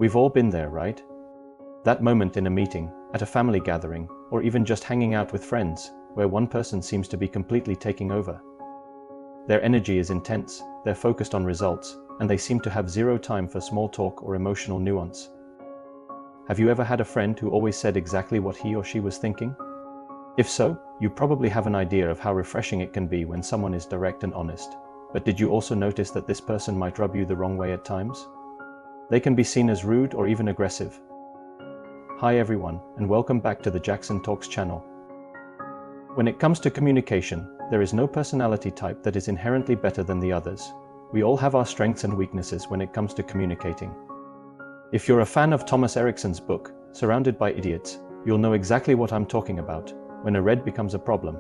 We've all been there, right? That moment in a meeting, at a family gathering, or even just hanging out with friends, where one person seems to be completely taking over. Their energy is intense, they're focused on results, and they seem to have zero time for small talk or emotional nuance. Have you ever had a friend who always said exactly what he or she was thinking? If so, you probably have an idea of how refreshing it can be when someone is direct and honest. But did you also notice that this person might rub you the wrong way at times? They can be seen as rude or even aggressive. Hi everyone, and welcome back to the Jaxom Talks channel. When it comes to communication, there is no personality type that is inherently better than the others. We all have our strengths and weaknesses when it comes to communicating. If you're a fan of Thomas Erikson's book, Surrounded by Idiots, you'll know exactly what I'm talking about when a red becomes a problem.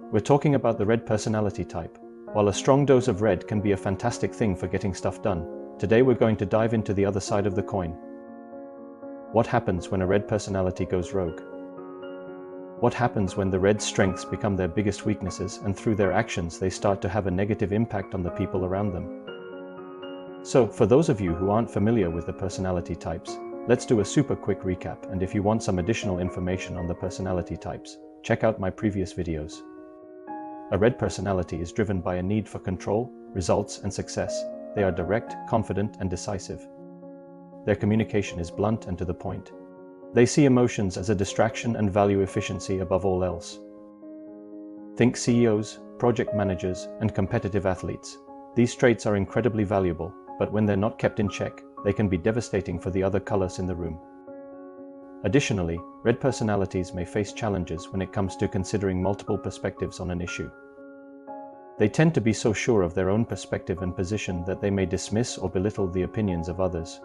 We're talking about the red personality type. While a strong dose of red can be a fantastic thing for getting stuff done, today we're going to dive into the other side of the coin. What happens when a red personality goes rogue? What happens when the red's strengths become their biggest weaknesses and through their actions they start to have a negative impact on the people around them? So, for those of you who aren't familiar with the personality types, let's do a super quick recap, and if you want some additional information on the personality types, check out my previous videos. A red personality is driven by a need for control, results, and success. They are direct, confident, and decisive. Their communication is blunt and to the point. They see emotions as a distraction and value efficiency above all else. Think CEOs, project managers, and competitive athletes. These traits are incredibly valuable, but when they're not kept in check, they can be devastating for the other colors in the room. Additionally, red personalities may face challenges when it comes to considering multiple perspectives on an issue. They tend to be so sure of their own perspective and position that they may dismiss or belittle the opinions of others.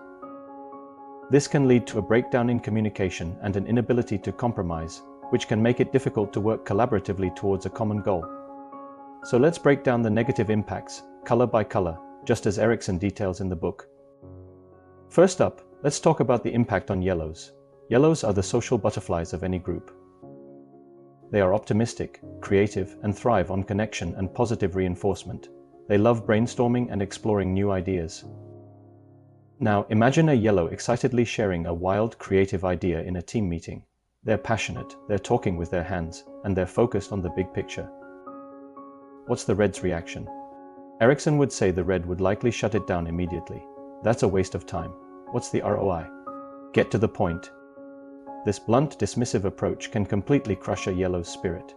This can lead to a breakdown in communication and an inability to compromise, which can make it difficult to work collaboratively towards a common goal. So let's break down the negative impacts, color by color, just as Erikson details in the book. First up, let's talk about the impact on yellows. Yellows are the social butterflies of any group. They are optimistic, creative, and thrive on connection and positive reinforcement. They love brainstorming and exploring new ideas. Now, imagine a yellow excitedly sharing a wild, creative idea in a team meeting. They're passionate, they're talking with their hands, and they're focused on the big picture. What's the red's reaction? Erikson would say the red would likely shut it down immediately. That's a waste of time. What's the ROI? Get to the point. This blunt, dismissive approach can completely crush a yellow's spirit.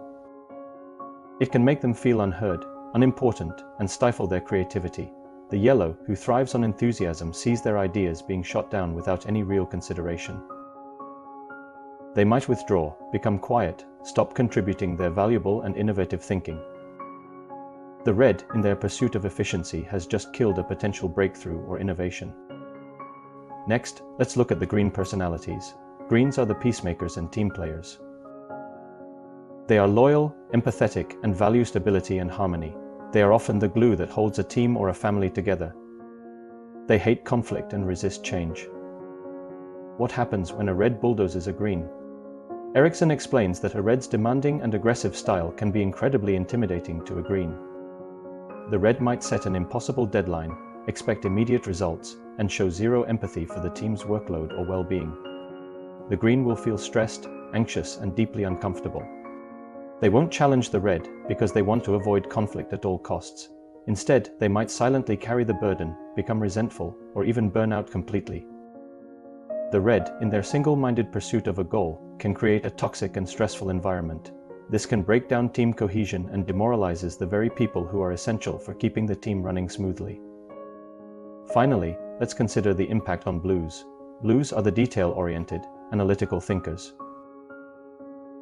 It can make them feel unheard, unimportant, and stifle their creativity. The yellow, who thrives on enthusiasm, sees their ideas being shot down without any real consideration. They might withdraw, become quiet, stop contributing their valuable and innovative thinking. The red, in their pursuit of efficiency, has just killed a potential breakthrough or innovation. Next, let's look at the green personalities. Greens are the peacemakers and team players. They are loyal, empathetic, and value stability and harmony. They are often the glue that holds a team or a family together. They hate conflict and resist change. What happens when a red bulldozes a green? Erikson explains that a red's demanding and aggressive style can be incredibly intimidating to a green. The red might set an impossible deadline, expect immediate results, and show zero empathy for the team's workload or well-being. The green will feel stressed, anxious, and deeply uncomfortable. They won't challenge the red because they want to avoid conflict at all costs. Instead, they might silently carry the burden, become resentful, or even burn out completely. The red, in their single-minded pursuit of a goal, can create a toxic and stressful environment. This can break down team cohesion and demoralizes the very people who are essential for keeping the team running smoothly. Finally, let's consider the impact on blues. Blues are the detail-oriented, analytical thinkers.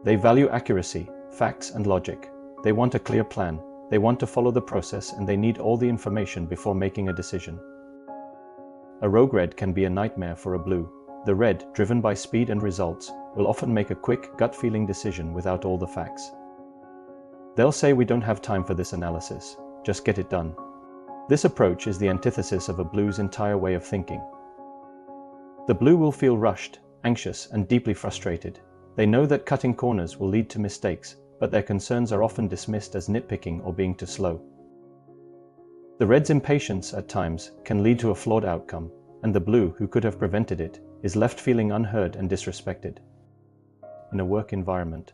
They value accuracy, facts, and logic. They want a clear plan, they want to follow the process, and they need all the information before making a decision. A rogue red can be a nightmare for a blue. The red, driven by speed and results, will often make a quick, gut-feeling decision without all the facts. They'll say, "We don't have time for this analysis, just get it done." This approach is the antithesis of a blue's entire way of thinking. The blue will feel rushed, anxious, and deeply frustrated. They know that cutting corners will lead to mistakes, but their concerns are often dismissed as nitpicking or being too slow. The red's impatience, at times, can lead to a flawed outcome. and the blue, who could have prevented it, is left feeling unheard and disrespected. In a work environment,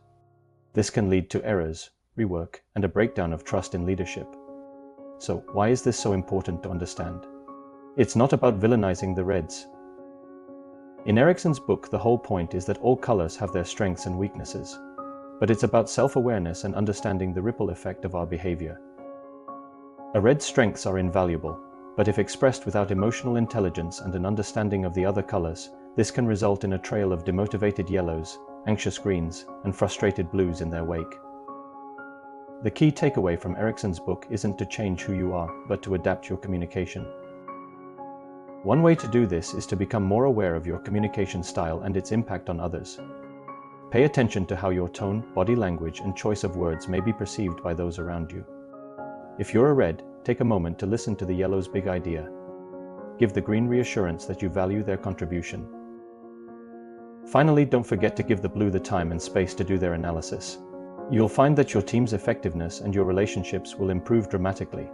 this can lead to errors, rework, and a breakdown of trust in leadership. So, why is this so important to understand? It's not about villainizing the reds. In Erikson's book, the whole point is that all colors have their strengths and weaknesses, but it's about self-awareness and understanding the ripple effect of our behavior. A red's strengths are invaluable, but if expressed without emotional intelligence and an understanding of the other colors, this can result in a trail of demotivated yellows, anxious greens, and frustrated blues in their wake. The key takeaway from Erikson's book isn't to change who you are, but to adapt your communication. One way to do this is to become more aware of your communication style and its impact on others. Pay attention to how your tone, body language, and choice of words may be perceived by those around you. If you're a red, take a moment to listen to the yellow's big idea. Give the green reassurance that you value their contribution. Finally, don't forget to give the blue the time and space to do their analysis. You'll find that your team's effectiveness and your relationships will improve dramatically.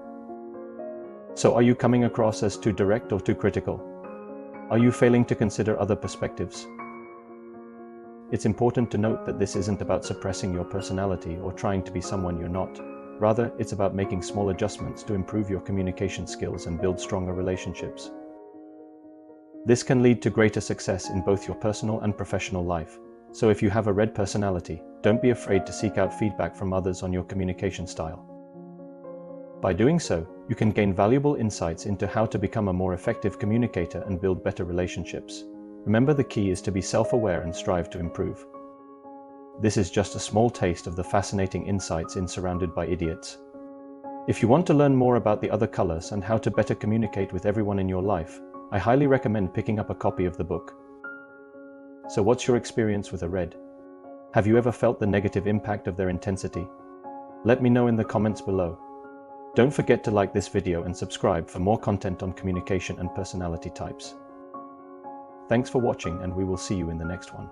So, are you coming across as too direct or too critical? Are you failing to consider other perspectives? It's important to note that this isn't about suppressing your personality or trying to be someone you're not. Rather, it's about making small adjustments to improve your communication skills and build stronger relationships. This can lead to greater success in both your personal and professional life. So if you have a red personality, don't be afraid to seek out feedback from others on your communication style. By doing so, you can gain valuable insights into how to become a more effective communicator and build better relationships. Remember, the key is to be self-aware and strive to improve. This is just a small taste of the fascinating insights in Surrounded by Idiots. If you want to learn more about the other colors and how to better communicate with everyone in your life, I highly recommend picking up a copy of the book. So what's your experience with a red? Have you ever felt the negative impact of their intensity? Let me know in the comments below. Don't forget to like this video and subscribe for more content on communication and personality types. Thanks for watching, and we will see you in the next one.